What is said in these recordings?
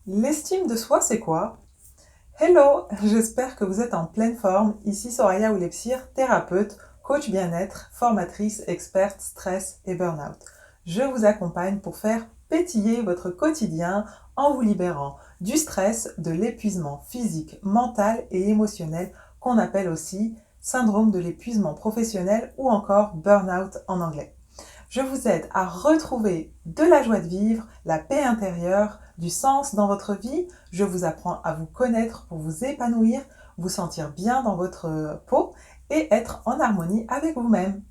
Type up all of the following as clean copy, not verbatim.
L'estime de soi, c'est quoi? Hello, j'espère que vous êtes en pleine forme. Ici Soraya Oulepsir, thérapeute, coach bien-être, formatrice, experte, stress et burn-out. Je vous accompagne pour faire pétiller votre quotidien en vous libérant du stress, de l'épuisement physique, mental et émotionnel qu'on appelle aussi syndrome de l'épuisement professionnel ou encore burn-out en anglais. Je vous aide à retrouver de la joie de vivre, la paix intérieure, du sens dans votre vie. Je vous apprends à vous connaître pour vous épanouir, vous sentir bien dans votre peau et être en harmonie avec vous-même.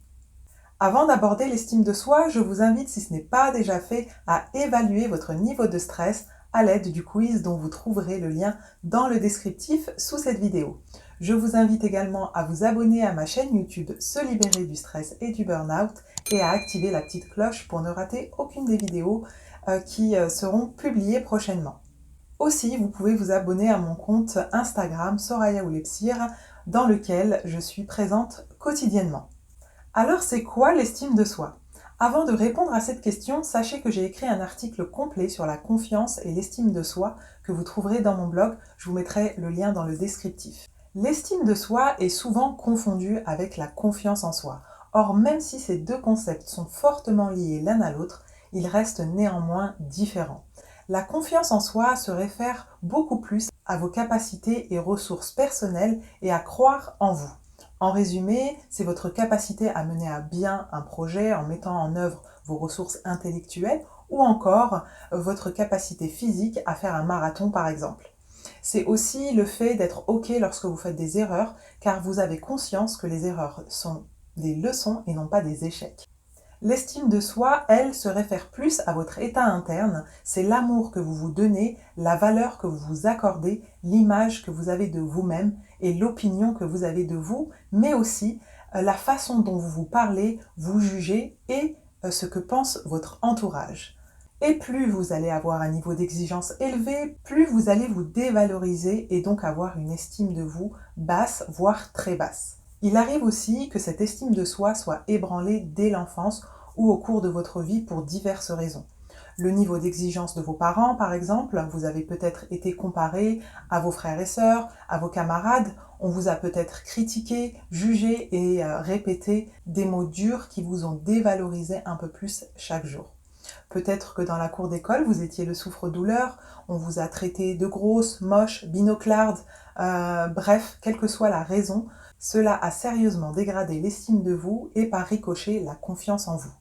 Avant d'aborder l'estime de soi, je vous invite, si ce n'est pas déjà fait, à évaluer votre niveau de stress à l'aide du quiz dont vous trouverez le lien dans le descriptif sous cette vidéo. Je vous invite également à vous abonner à ma chaîne YouTube Se libérer du stress et du burn-out et à activer la petite cloche pour ne rater aucune des vidéos qui seront publiées prochainement. Aussi, vous pouvez vous abonner à mon compte Instagram Soraya Oulepsir dans lequel je suis présente quotidiennement. Alors, c'est quoi l'estime de soi? Avant de répondre à cette question, sachez que j'ai écrit un article complet sur la confiance et l'estime de soi que vous trouverez dans mon blog. Je vous mettrai le lien dans le descriptif. L'estime de soi est souvent confondue avec la confiance en soi. Or, même si ces deux concepts sont fortement liés l'un à l'autre, ils restent néanmoins différents. La confiance en soi se réfère beaucoup plus à vos capacités et ressources personnelles et à croire en vous. En résumé, c'est votre capacité à mener à bien un projet en mettant en œuvre vos ressources intellectuelles ou encore votre capacité physique à faire un marathon par exemple. C'est aussi le fait d'être OK lorsque vous faites des erreurs car vous avez conscience que les erreurs sont des leçons et non pas des échecs. L'estime de soi, elle, se réfère plus à votre état interne, c'est l'amour que vous vous donnez, la valeur que vous vous accordez, l'image que vous avez de vous-même et l'opinion que vous avez de vous, mais aussi la façon dont vous vous parlez, vous jugez et ce que pense votre entourage. Et plus vous allez avoir un niveau d'exigence élevé, plus vous allez vous dévaloriser et donc avoir une estime de vous basse, voire très basse. Il arrive aussi que cette estime de soi soit ébranlée dès l'enfance ou au cours de votre vie pour diverses raisons. Le niveau d'exigence de vos parents, par exemple, vous avez peut-être été comparé à vos frères et sœurs, à vos camarades, on vous a peut-être critiqué, jugé et répété des mots durs qui vous ont dévalorisé un peu plus chaque jour. Peut-être que dans la cour d'école, vous étiez le souffre-douleur, on vous a traité de grosse, moche, binoclarde, bref, quelle que soit la raison, cela a sérieusement dégradé l'estime de vous et par ricochet la confiance en vous.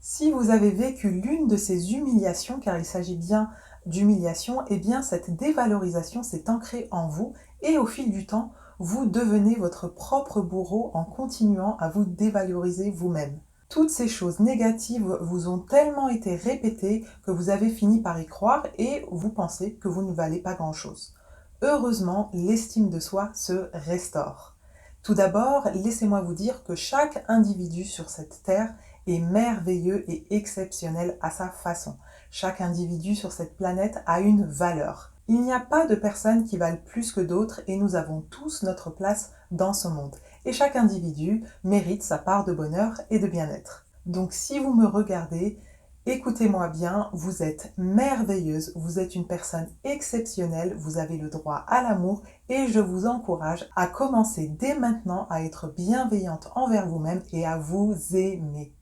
Si vous avez vécu l'une de ces humiliations, car il s'agit bien d'humiliation, eh bien cette dévalorisation s'est ancrée en vous et au fil du temps, vous devenez votre propre bourreau en continuant à vous dévaloriser vous-même. Toutes ces choses négatives vous ont tellement été répétées que vous avez fini par y croire et vous pensez que vous ne valez pas grand-chose. Heureusement, l'estime de soi se restaure. Tout d'abord, laissez-moi vous dire que chaque individu sur cette terre est merveilleux et exceptionnel à sa façon. Chaque individu sur cette planète a une valeur. Il n'y a pas de personnes qui valent plus que d'autres et nous avons tous notre place dans ce monde. Et chaque individu mérite sa part de bonheur et de bien-être. Donc si vous me regardez, écoutez-moi bien, vous êtes merveilleuse, vous êtes une personne exceptionnelle, vous avez le droit à l'amour et je vous encourage à commencer dès maintenant à être bienveillante envers vous-même et à vous aimer.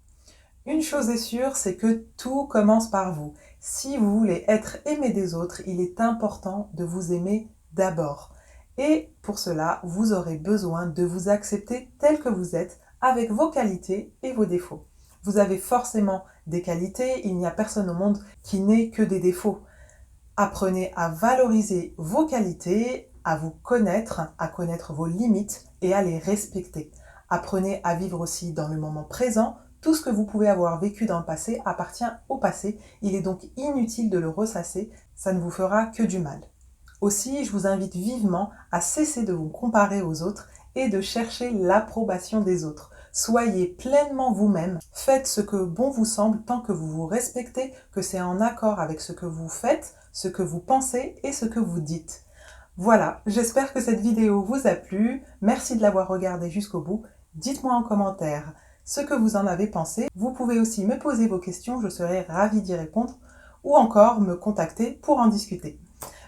Une chose est sûre, c'est que tout commence par vous. Si vous voulez être aimé des autres, il est important de vous aimer d'abord. Et pour cela, vous aurez besoin de vous accepter tel que vous êtes, avec vos qualités et vos défauts. Vous avez forcément des qualités, il n'y a personne au monde qui n'ait que des défauts. Apprenez à valoriser vos qualités, à vous connaître, à connaître vos limites et à les respecter. Apprenez à vivre aussi dans le moment présent. Tout ce que vous pouvez avoir vécu dans le passé appartient au passé. Il est donc inutile de le ressasser, ça ne vous fera que du mal. Aussi, je vous invite vivement à cesser de vous comparer aux autres et de chercher l'approbation des autres. Soyez pleinement vous-même, faites ce que bon vous semble tant que vous vous respectez, que c'est en accord avec ce que vous faites, ce que vous pensez et ce que vous dites. Voilà, j'espère que cette vidéo vous a plu. Merci de l'avoir regardée jusqu'au bout. Dites-moi en commentaire ce que vous en avez pensé. Vous pouvez aussi me poser vos questions, je serai ravie d'y répondre ou encore me contacter pour en discuter.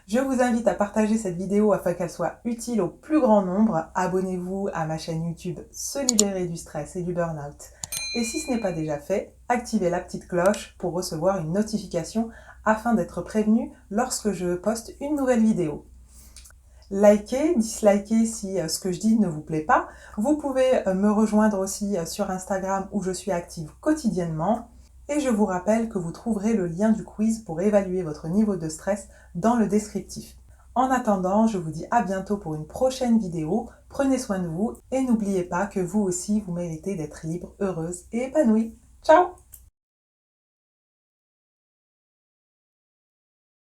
Je vous invite à partager cette vidéo afin qu'elle soit utile au plus grand nombre. Abonnez-vous à ma chaîne YouTube Se libérer du stress et du burn-out. Et si ce n'est pas déjà fait, activez la petite cloche pour recevoir une notification afin d'être prévenu lorsque je poste une nouvelle vidéo. Likez, dislikez si ce que je dis ne vous plaît pas. Vous pouvez me rejoindre aussi sur Instagram où je suis active quotidiennement. Et je vous rappelle que vous trouverez le lien du quiz pour évaluer votre niveau de stress dans le descriptif. En attendant, je vous dis à bientôt pour une prochaine vidéo. Prenez soin de vous et n'oubliez pas que vous aussi, vous méritez d'être libre, heureuse et épanouie. Ciao!